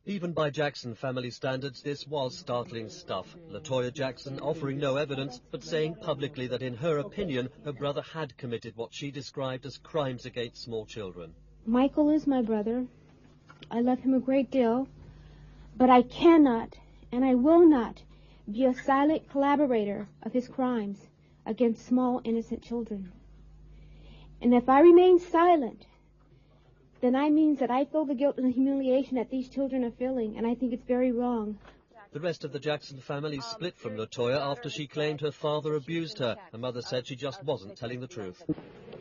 Even by Jackson family standards, this was startling stuff. Latoya Jackson offering no evidence, but saying publicly that in her opinion, her brother had committed what she described as crimes against small children. Michael is my brother. I love him a great deal, but I cannot and I will not be a silent collaborator of his crimes against small, innocent children. And if I remain silent, then that means that I feel the guilt and the humiliation that these children are feeling, and I think it's very wrong. The rest of the Jackson family split from Latoya after she claimed her father abused her. Her mother said she just wasn't telling the truth.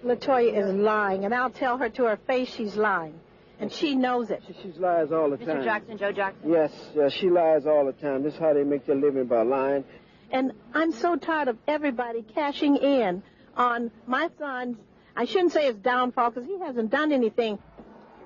Latoya is lying, and I'll tell her to her face she's lying. And she knows it. She lies all the time. Mr. Jackson, Joe Jackson? Yes, she lies all the time. This is how they make their living, by lying. And I'm so tired of everybody cashing in on my son's, I shouldn't say his downfall, because he hasn't done anything.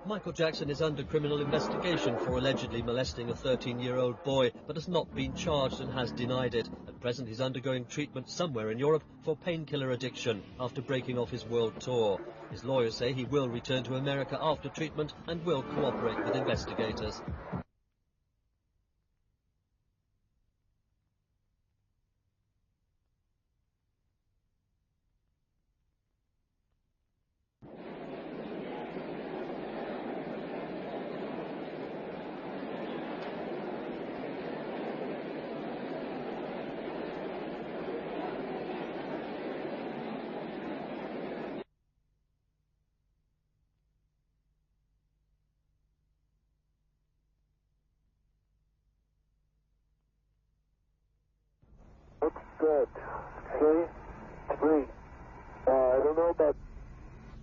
Michael Jackson is under criminal investigation for allegedly molesting a 13-year-old boy, but has not been charged and has denied it. At present, he's undergoing treatment somewhere in Europe for painkiller addiction after breaking off his world tour. His lawyers say he will return to America after treatment and will cooperate with investigators. Looks good. See? 3. I don't know about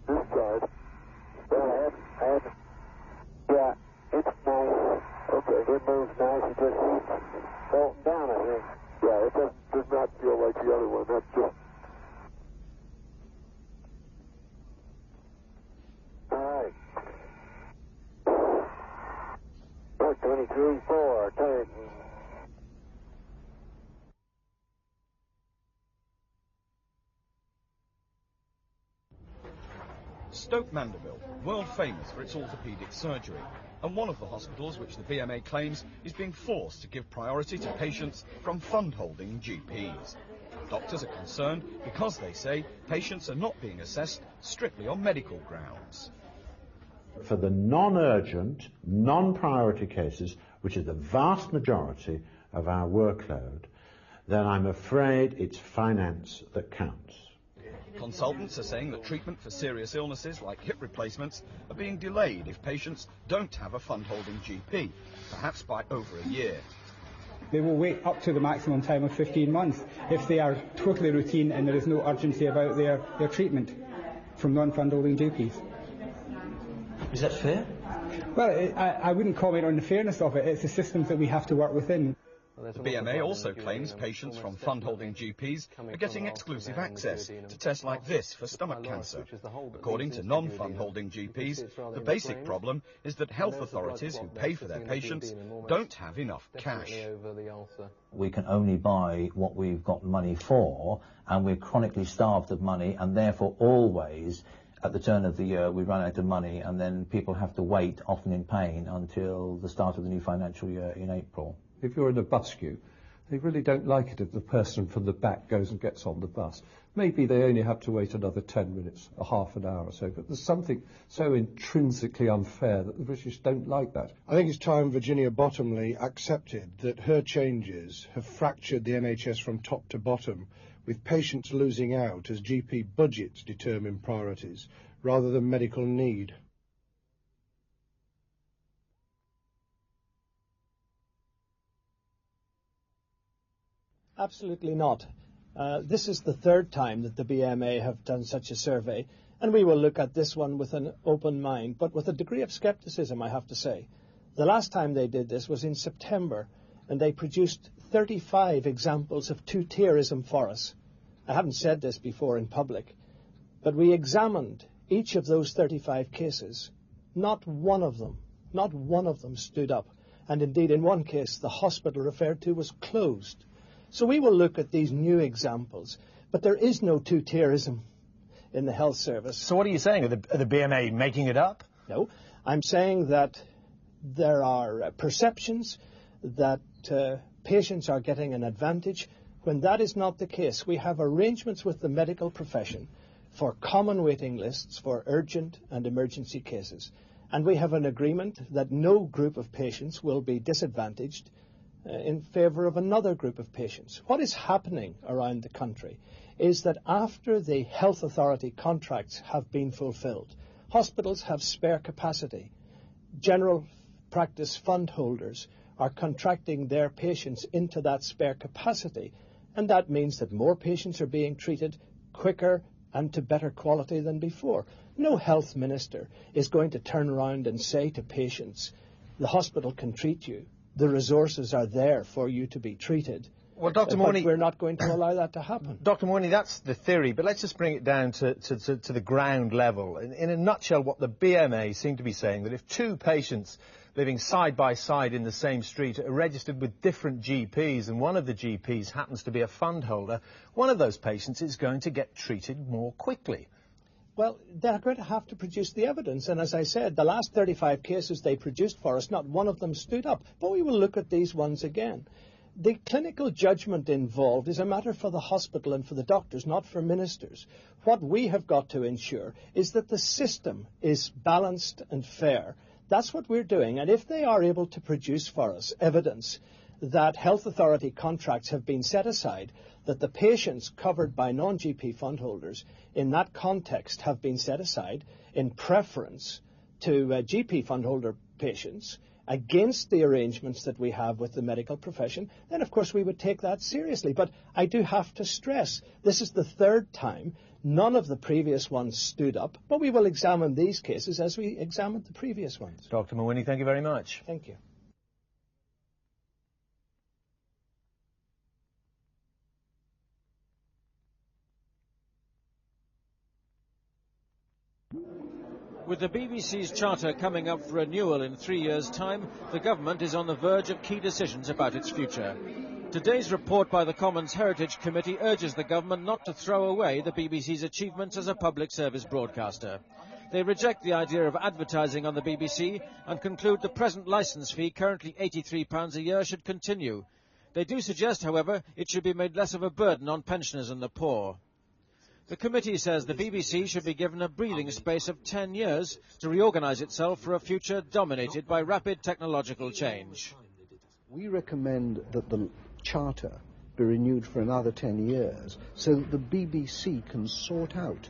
this side. But I have, yeah, it's nice. Okay, it moves nice. It just needs falling down, I think. Yeah, it does not feel like the other one. That's just... All right. 23, 4, turn. Stoke Mandeville, world famous for its orthopaedic surgery, and one of the hospitals which the BMA claims is being forced to give priority to patients from fund-holding GPs. Doctors are concerned because, they say, patients are not being assessed strictly on medical grounds. For the non-urgent, non-priority cases, which is the vast majority of our workload, then I'm afraid it's finance that counts. Consultants are saying that treatment for serious illnesses like hip replacements are being delayed if patients don't have a fund-holding GP, perhaps by over a year. They will wait up to the maximum time of 15 months if they are totally routine and there is no urgency about their treatment from non-fund-holding GPs. Is that fair? Well, I wouldn't comment on the fairness of it. It's the systems that we have to work within. The BMA also claims patients from fund-holding GPs are getting exclusive access to tests like this for stomach cancer. According to non-fund-holding GPs, the basic problem is that health authorities who pay for their patients don't have enough cash. We can only buy what we've got money for, and we're chronically starved of money, and therefore always at the turn of the year we run out of money, and then people have to wait, often in pain, until the start of the new financial year in April. If you're in a bus queue, they really don't like it if the person from the back goes and gets on the bus. Maybe they only have to wait another 10 minutes, a half an hour or so, but there's something so intrinsically unfair that the British don't like that. I think it's time Virginia Bottomley accepted that her changes have fractured the NHS from top to bottom, with patients losing out as GP budgets determine priorities, rather than medical need. Absolutely not. This is the third time that the BMA have done such a survey, and we will look at this one with an open mind, but with a degree of scepticism, I have to say. The last time they did this was in September, and they produced 35 examples of two-tierism for us. I haven't said this before in public, but we examined each of those 35 cases. Not one of them stood up, and indeed in one case the hospital referred to was closed. So we will look at these new examples, but there is no two-tierism in the health service. So what are you saying? Are the BMA making it up? No, I'm saying that there are perceptions that patients are getting an advantage, when that is not the case. We have arrangements with the medical profession for common waiting lists for urgent and emergency cases. And we have an agreement that no group of patients will be disadvantaged in favour of another group of patients. What is happening around the country is that after the health authority contracts have been fulfilled, hospitals have spare capacity. General practice fund holders are contracting their patients into that spare capacity, and that means that more patients are being treated quicker and to better quality than before. No health minister is going to turn around and say to patients, the hospital can treat you, the resources are there for you to be treated. Well, Dr. Morney, we're not going to allow that to happen. Dr. Morney, that's the theory, but let's just bring it down to the ground level. In a nutshell, what the BMA seem to be saying, that if two patients living side by side in the same street are registered with different GPs, and one of the GPs happens to be a fund holder, one of those patients is going to get treated more quickly. Well, they're going to have to produce the evidence, and as I said, the last 35 cases they produced for us, not one of them stood up, but we will look at these ones again. The clinical judgment involved is a matter for the hospital and for the doctors, not for ministers. What we have got to ensure is that the system is balanced and fair. That's what we're doing, and if they are able to produce for us evidence that health authority contracts have been set aside, that the patients covered by non-GP fund holders in that context have been set aside in preference to GP fund holder patients against the arrangements that we have with the medical profession, then of course we would take that seriously. But I do have to stress, this is the third time. None of the previous ones stood up, but we will examine these cases as we examined the previous ones. Dr. Mawhinney, thank you very much. Thank you. With the BBC's charter coming up for renewal in 3 years' time, the government is on the verge of key decisions about its future. Today's report by the Commons Heritage Committee urges the government not to throw away the BBC's achievements as a public service broadcaster. They reject the idea of advertising on the BBC and conclude the present licence fee, currently £83 a year, should continue. They do suggest, however, it should be made less of a burden on pensioners and the poor. The committee says the BBC should be given a breathing space of 10 years to reorganise itself for a future dominated by rapid technological change. We recommend that the charter be renewed for another 10 years so that the BBC can sort out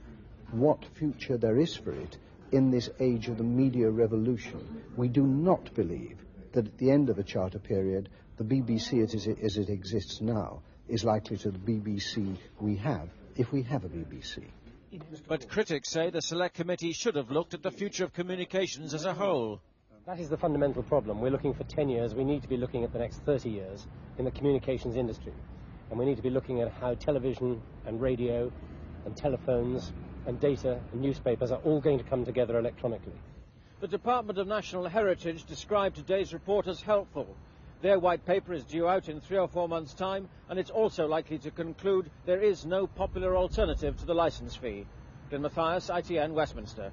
what future there is for it in this age of the media revolution. We do not believe that at the end of a charter period, the BBC as it exists now is likely to the BBC we have, if we have a BBC. But critics say the Select Committee should have looked at the future of communications as a whole. That is the fundamental problem. We're looking for 10 years. We need to be looking at the next 30 years in the communications industry. And we need to be looking at how television and radio and telephones and data and newspapers are all going to come together electronically. The Department of National Heritage described today's report as helpful. Their white paper is due out in 3 or 4 months' time, and it's also likely to conclude there is no popular alternative to the licence fee. Glyn Mathias, ITN, Westminster.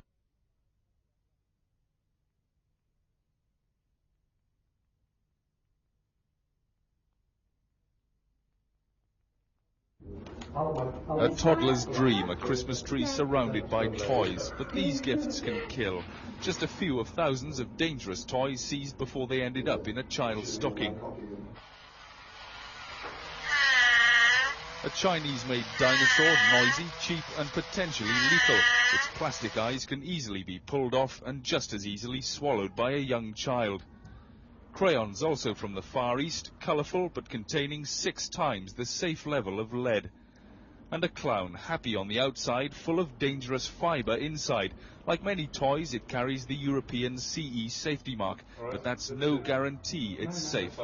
A toddler's dream, a Christmas tree surrounded by toys, but these gifts can kill. Just a few of thousands of dangerous toys seized before they ended up in a child's stocking. A Chinese-made dinosaur, noisy, cheap and potentially lethal. Its plastic eyes can easily be pulled off and just as easily swallowed by a young child. Crayons also from the Far East, colourful but containing 6 times the safe level of lead. And a clown, happy on the outside, full of dangerous fibre inside. Like many toys, it carries the European CE safety mark, but that's no guarantee it's safe.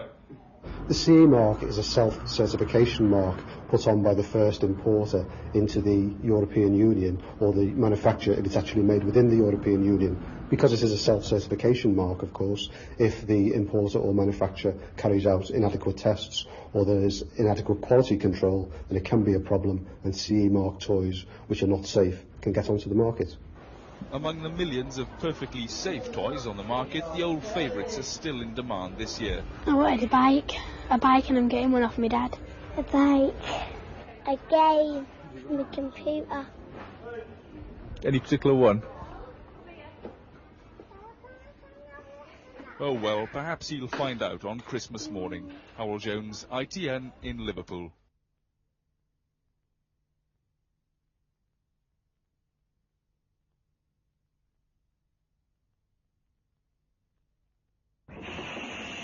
The CE mark is a self-certification mark put on by the first importer into the European Union, or the manufacturer if it's actually made within the European Union. Because it is a self-certification mark, of course, if the importer or manufacturer carries out inadequate tests or there is inadequate quality control, then it can be a problem, and CE mark toys which are not safe can get onto the market. Among the millions of perfectly safe toys on the market, the old favourites are still in demand this year. I wanted a bike, and I'm getting one off my dad. A bike, a game, and a computer. Any particular one? Oh well, perhaps he'll find out on Christmas morning. Howell Jones, ITN in Liverpool.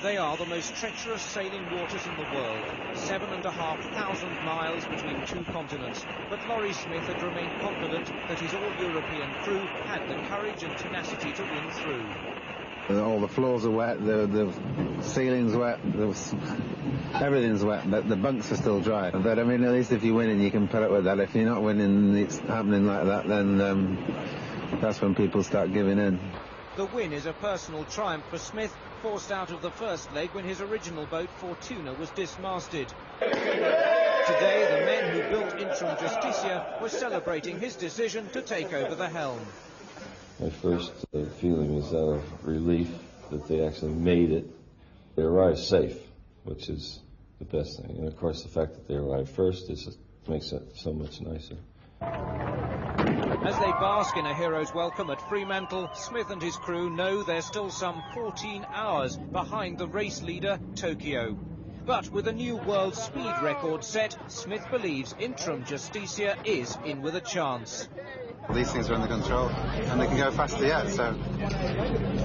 They are the most treacherous sailing waters in the world, 7,500 miles between two continents. But Laurie Smith had remained confident that his all-European crew had the courage and tenacity to win through. All the floors are wet, the ceiling's wet, everything's wet, but the bunks are still dry. But I mean, at least if you're winning, you can put up with that. If you're not winning, it's happening like that, then that's when people start giving in. The win is a personal triumph for Smith, forced out of the first leg when his original boat, Fortuna, was dismasted. Today, the men who built Intrum Justitia were celebrating his decision to take over the helm. My first feeling was that of relief that they actually made it. They arrived safe, which is the best thing. And of course, the fact that they arrived first just makes it so much nicer. As they bask in a hero's welcome at Fremantle, Smith and his crew know they're still some 14 hours behind the race leader, Tokyo. But with a new world speed record set, Smith believes Intrum Justitia is in with a chance. These things are under control, and they can go faster yet, so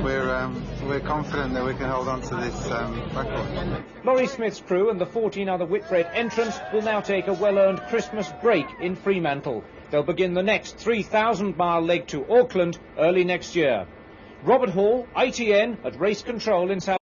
we're confident that we can hold on to this record. Laurie Smith's crew and the 14 other Whitbread entrants will now take a well-earned Christmas break in Fremantle. They'll begin the next 3,000-mile leg to Auckland early next year. Robert Hall, ITN, at Race Control in South